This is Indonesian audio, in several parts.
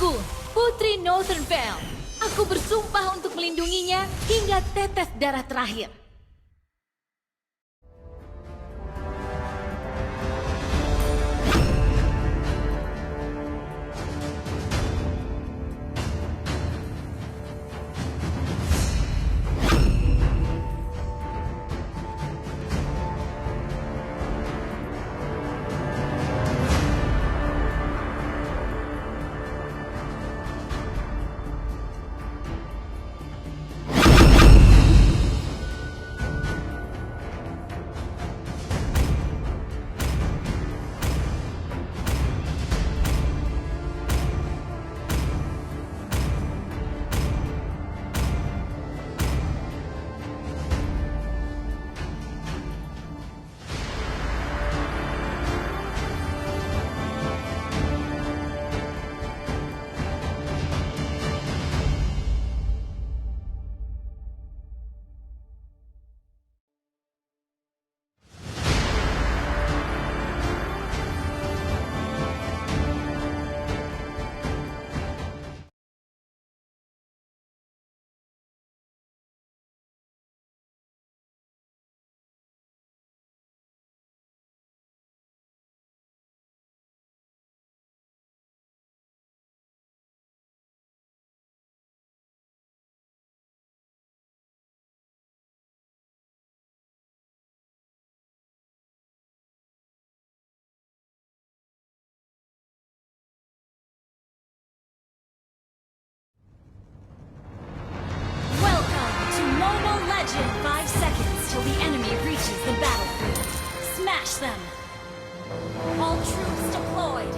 aku, Putri Northern Vale. Aku bersumpah untuk melindunginya hingga tetes darah terakhir. Legend, 5 seconds till the enemy reaches the battlefield. Smash them! All troops deployed!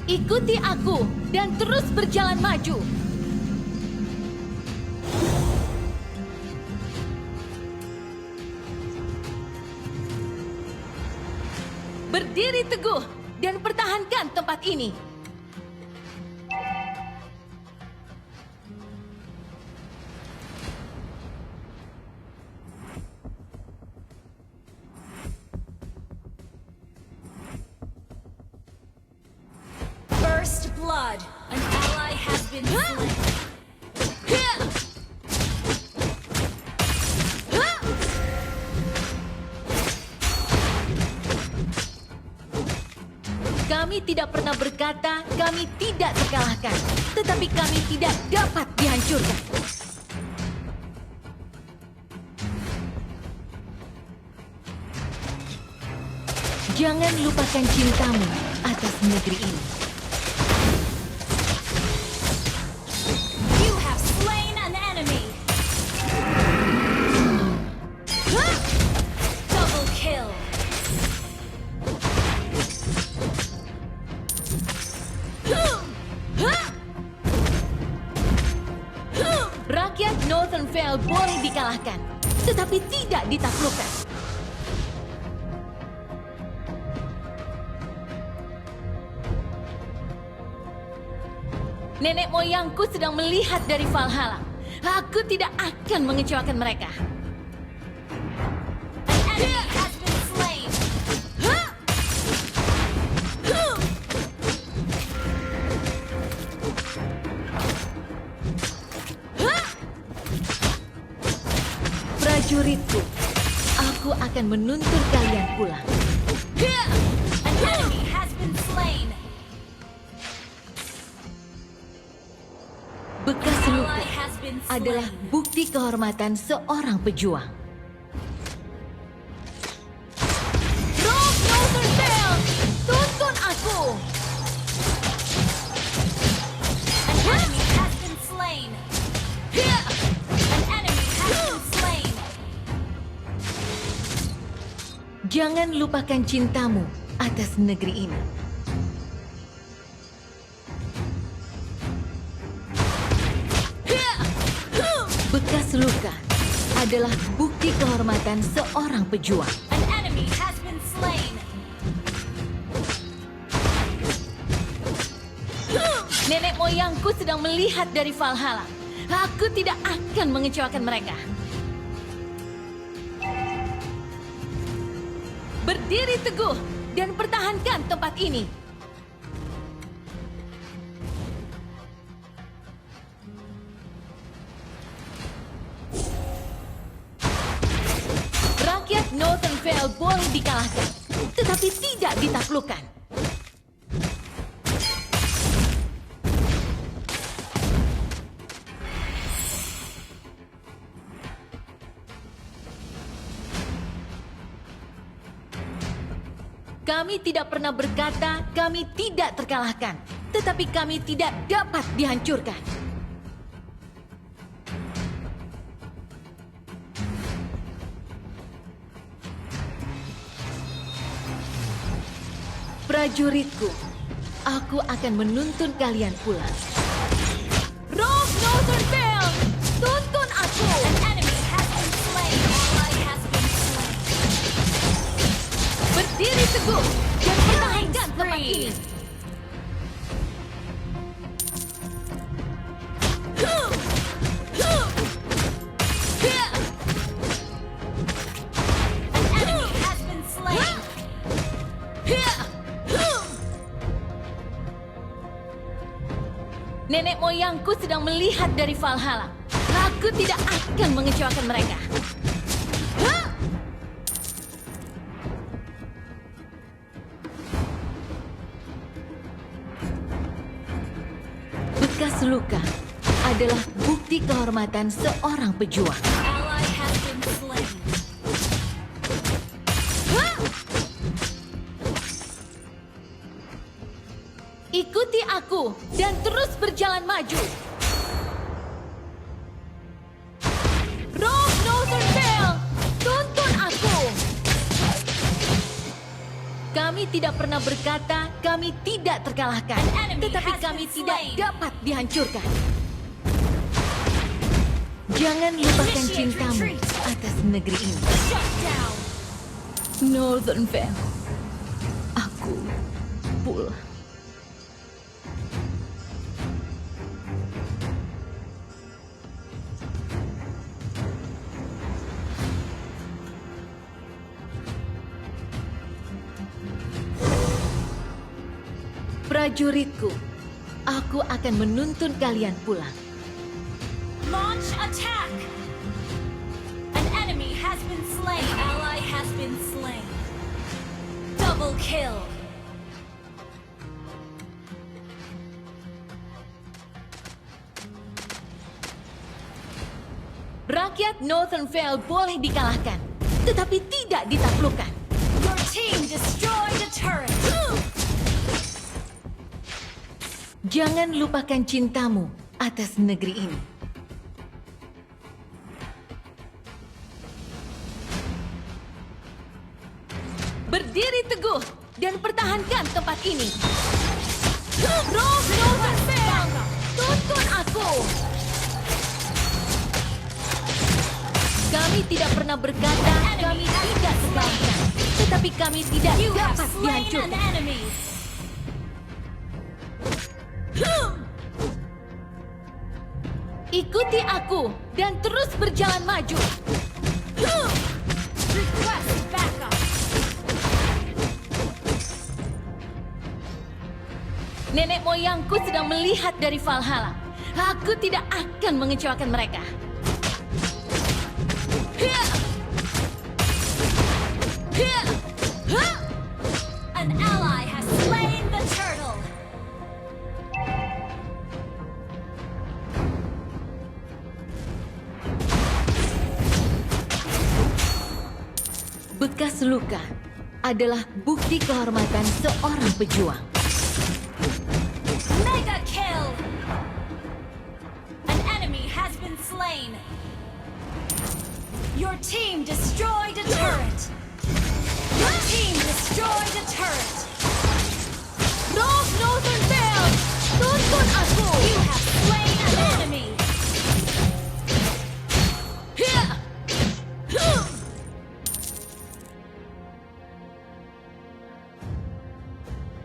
Ikuti aku dan terus berjalan maju. Berdiri teguh dan pertahankan tempat ini. First blood. An ally has been slain. Kami tidak pernah berkata kami tidak terkalahkan, tetapi kami tidak dapat dihancurkan. Jangan lupakan cintamu atas negeri ini. You have slain an enemy. Double kill. Rakyat Northern Vale boleh dikalahkan, tetapi tidak ditaklukkan. Nenek moyangku sedang melihat dari Valhalla. Aku tidak akan mengecewakan mereka. An enemy has been slain. Prajuritku, aku akan menuntun kalian pulang. An enemy has been slain. Bekas luka Ally has been adalah slain. bukti kehormatan seorang pejuang. Rogue Northern Vale, tuntun aku! An enemy has been slain. An enemy has been slain. Jangan lupakan cintamu atas negeri ini. Bekas luka adalah bukti kehormatan seorang pejuang. An enemy has been slain. Nenek moyangku sedang melihat dari Valhalla. Aku tidak akan mengecewakan mereka. Berdiri teguh dan pertahankan tempat ini. Rakyat Northern Vale boleh dikalahkan, tetapi tidak ditaklukkan. Kami tidak pernah berkata kami tidak terkalahkan, tetapi kami tidak dapat dihancurkan. Prajuritku, aku akan menuntun kalian pulang. Rock Northern Vale, tuntun aku! An enemy has been slain. Ally has been slain. Berdiri teguh dan pertahankan tempat ini. An enemy has been slain. Nenek moyangku sedang melihat dari Valhalla. Aku tidak akan mengecewakan mereka. Bekas luka adalah bukti kehormatan seorang pejuang. Ally has been slain. Ikuti aku dan terus berjalan maju. Rock Northern Vale, tuntun aku. Kami tidak pernah berkata kami tidak terkalahkan, An enemy tetapi has kami been tidak slain. dapat dihancurkan. Jangan lupakan Initiate cintamu retreat. atas negeri ini. Shut down. Northern Vale, aku pulang. Prajuritku, aku akan menuntun kalian pulang. Launch attack. An enemy has been slain. Ally has been slain. Double kill. Rakyat Northern Vale boleh dikalahkan, tetapi tidak ditaklukkan. Your team destroyed a turret. Jangan lupakan cintamu atas negeri ini. Berdiri teguh dan pertahankan tempat ini. Rock Northern Vale, tuntun aku. Kami tidak pernah berkata kami tidak terkalahkan, tetapi kami tidak You have dapat slain an dihancurkan. enemy. Ikuti aku dan terus berjalan maju. Request backup. Nenek moyangku sedang melihat dari Valhalla. Aku tidak akan mengecewakan mereka. An ally has slain the turtle. Bekas luka adalah bukti kehormatan seorang pejuang. Mega kill. An enemy has been slain. Your team destroyed a turret. Your team destroyed a turret. Rock Northern Bell, tuntun aku. You have slain an enemy. Hia! Huh!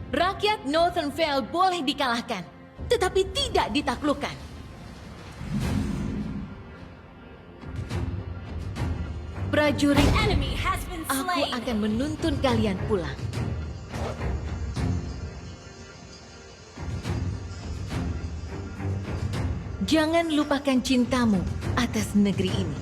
Rakyat Northern Vale boleh dikalahkan, tetapi tidak ditaklukkan. Prajurit, An enemy has been aku slain. akan menuntun kalian pulang. Jangan lupakan cintamu atas negeri ini.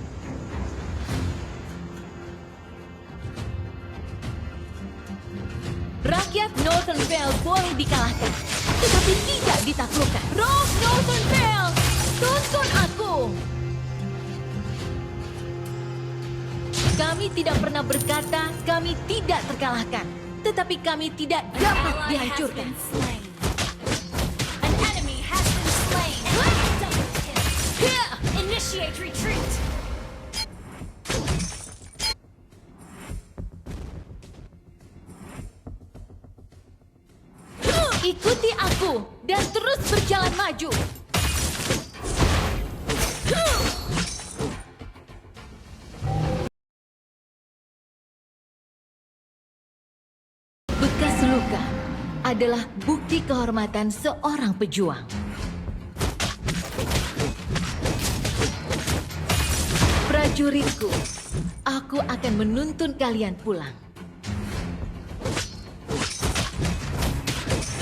Rakyat Northern Vale boleh dikalahkan, tetapi tidak ditaklukkan. Rock Northern Vale, tuntun aku. Kami tidak pernah berkata kami tidak terkalahkan, tetapi kami tidak An dapat ally has dihancurkan. been slain. An enemy has been slain. Double kill. Hia! Initiate retreat. Ikuti aku dan terus berjalan maju. Bekas luka adalah bukti kehormatan seorang pejuang. Prajuritku, aku akan menuntun kalian pulang.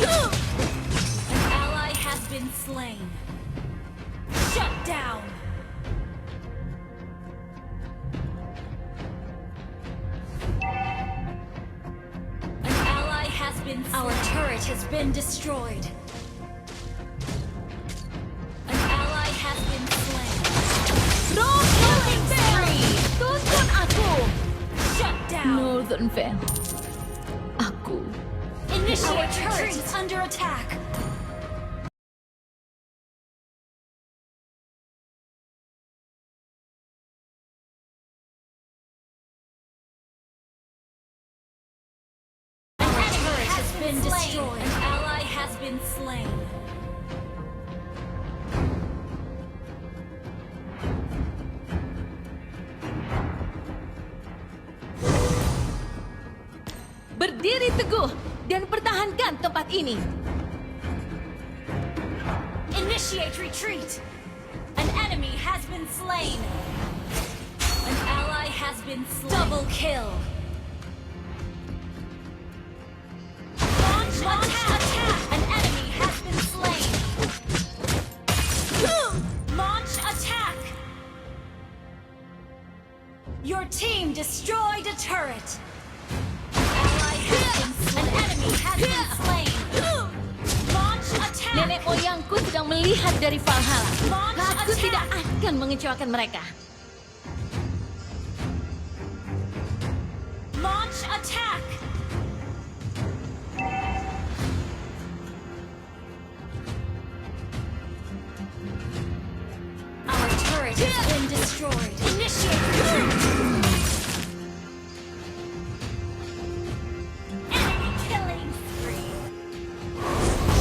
An ally has been slain. Shut down. An ally has been slain. Our turret has been destroyed. An ally has been slain. Rock Northern Vale, tuntun aku. Shut down. Northern Vale, aku. Initiate turret is under attack. An enemy has been destroyed. An ally has been slain. Berdiri teguh dan pertahankan tempat ini. Initiate retreat. An enemy has been slain. An ally has been slain. Double kill. Launch attack. An enemy has been slain. Launch attack. Your team destroyed a turret. An enemy has been slain. Launch attack. Nenek moyangku sedang melihat dari Valhalla. Launch Aku attack. tidak akan mengecewakan mereka. Launch attack. Our turret has been destroyed. Initiate retreat. Enemy killing spree.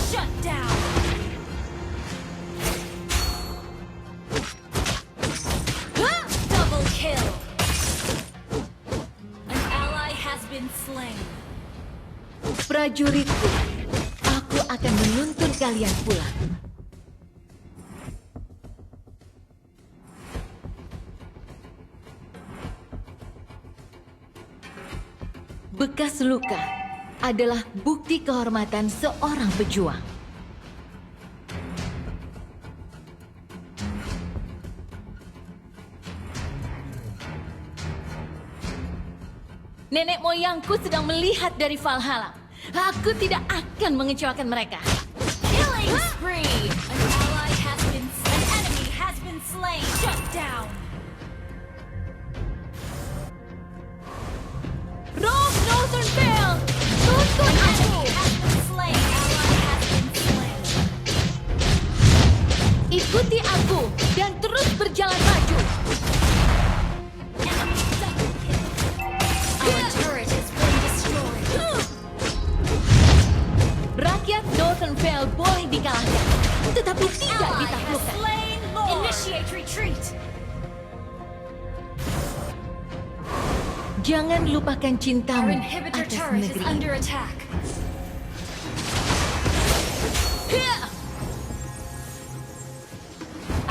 Shut down. Double kill. An ally has been slain. Prajuritku, aku akan menuntun kalian pulang. Bekas luka adalah bukti kehormatan seorang pejuang. Nenek moyangku sedang melihat dari Valhalla. Aku tidak akan mengecewakan mereka. Killing spree. An ally has been slain. An enemy has been slain. Shut down. Rock Northern Vale, tuntun aku. Has been slain. Ally has been slain. Ikuti aku dan terus berjalan maju. Enemy double kill. Our turret has been Initiate retreat. Jangan lupakan Our cintamu inhibitor atas turret is negeri ini. under attack. Hia!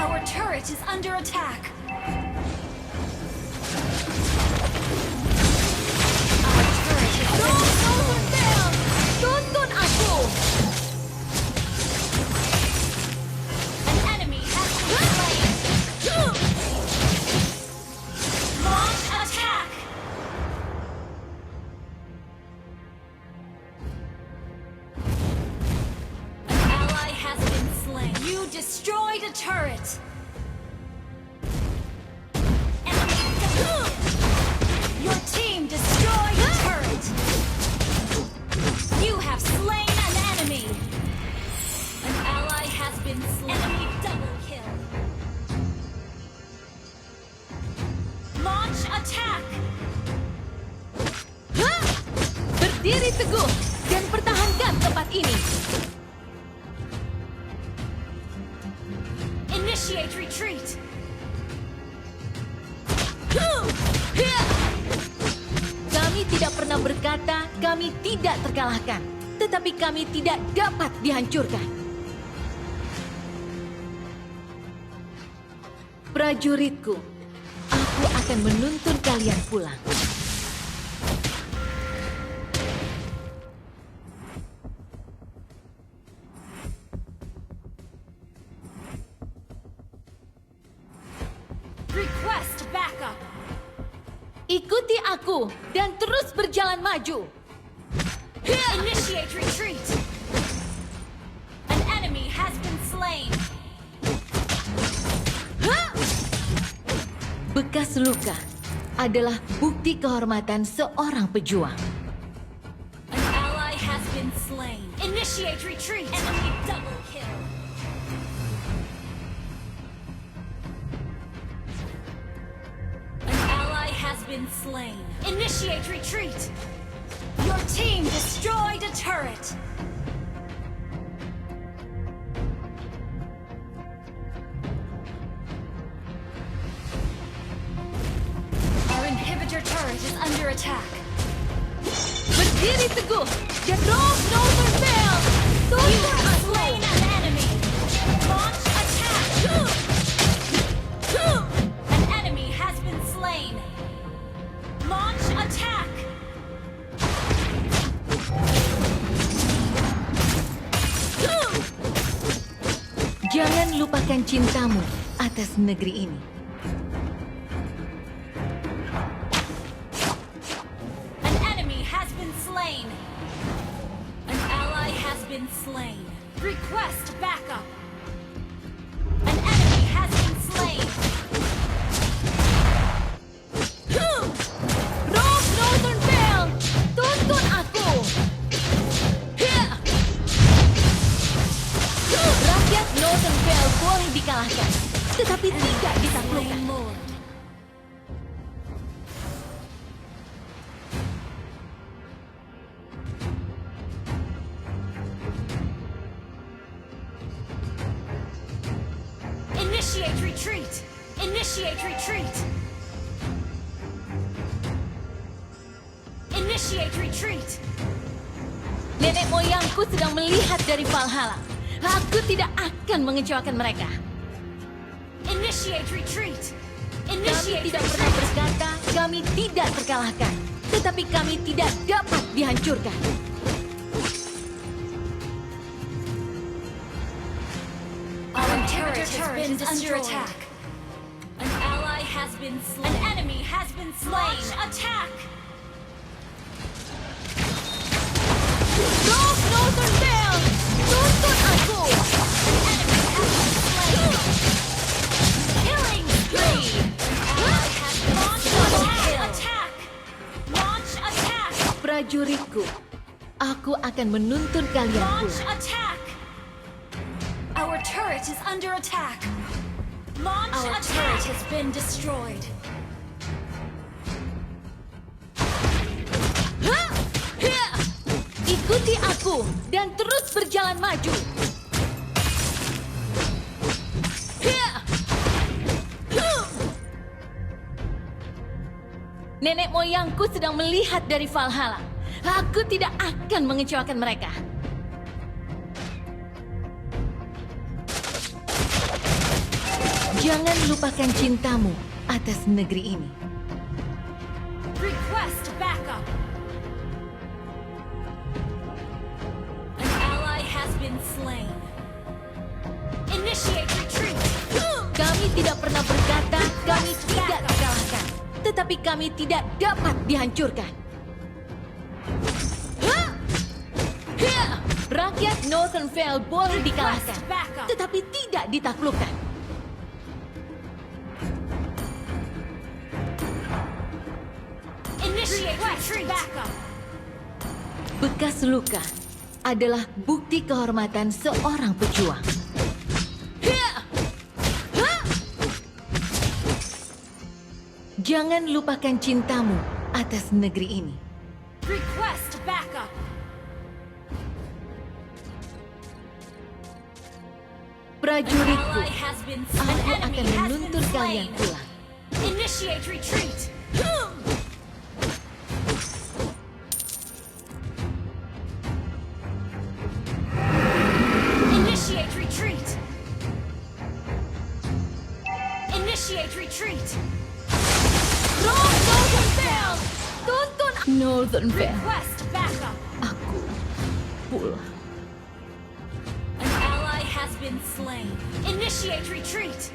Our turret is under attack. Our turret has been destroyed. Bel, tuntun aku! An enemy has been slain. Launch attack. An ally has been slain. You destroyed a turret. Enemy double kill. Your team destroyed a turret. You have slain an enemy. An ally has been slain. Enemy double kill. Launch attack. Hah! Berdiri teguh dan pertahankan tempat ini. Initiate retreat. Hia! Kami tidak pernah berkata kami tidak terkalahkan, tetapi kami tidak dapat dihancurkan. Prajuritku, aku akan menuntun kalian pulang. Request backup. Ikuti aku dan terus berjalan maju. Initiate retreat. An enemy has been slain. Hah! Bekas luka adalah bukti kehormatan seorang pejuang. An ally has been slain. Initiate retreat. Enemy double kill. An ally has been slain. Initiate retreat. Your team destroyed a turret. Our inhibitor turret is under attack. Berdiri teguh dan roll Northern Bell. You Tuntun have aku. slain an enemy. Launch attack. An enemy has been slain. Launch attack. Jangan lupakan cintamu atas negeri ini. An enemy has been slain. An ally has been slain. Request backup. An enemy has been slain. Roll Northern Bell. Tuntun aku. Hia! Rakyat Northern Bell boleh dikalahkan, tetapi tidak ditaklukkan. Slain Lord. Initiate retreat. Initiate retreat. Initiate retreat. Nenek moyangku sedang melihat dari Valhalla. Aku tidak akan mengecewakan mereka. Initiate retreat. Kami Initiate tidak pernah retreat. berkata kami tidak terkalahkan, tetapi kami tidak dapat dihancurkan. Our turret has been under attack. An ally has been slain. An enemy has been slain. Launch attack. Roll Northern Bell. Tuntun aku. An enemy has been slain. Killing spree. An ally has been slain. Attack. Launch attack. Prajuritku, aku akan menuntun kalian Launch pulang. attack. Our turret is under attack. Launch Our attack. turret has been destroyed. Hah! Hia! Ikuti aku dan terus berjalan maju. Hia! Nenek moyangku sedang melihat dari Valhalla. Aku tidak akan mengecewakan mereka. Jangan lupakan cintamu atas negeri ini. Request backup. An ally has been slain. Initiate retreat. Kami tidak pernah berkata kami tidak dikalahkan, tetapi kami tidak dapat dihancurkan. Rakyat Northern Vale boleh dikalahkan, tetapi tidak ditaklukkan. Initiate retreat. Backup. Bekas luka adalah bukti kehormatan seorang pejuang. Jangan lupakan cintamu atas negeri ini. Request backup. Prajuritku, Ally has been aku slain. An akan enemy has menuntun been kalian slain. pulang. Initiate retreat. Initiate retreat. Initiate retreat. Northern Vale! Tuntun Northern Vale. Request backup. Aku pulang. An ally has been slain. Initiate retreat.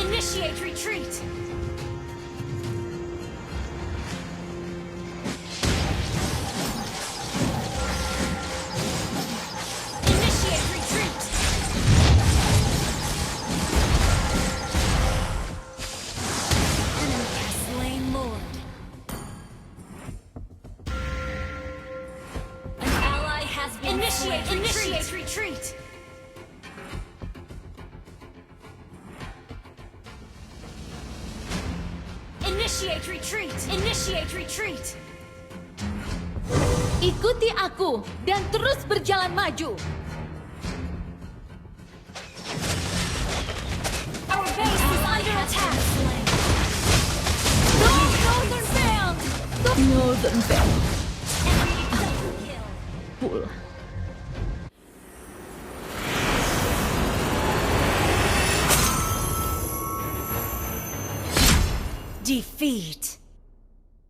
Initiate retreat. Initiate retreat. Enemy has slain Lord. An ally has been Initiate slain. retreat. Initiate retreat. Initiate retreat. Initiate retreat. Ikuti aku dan terus berjalan maju. Our base is under attack. Northern Vale! Northern Vale. Enemy double kill. Pulang. Defeat.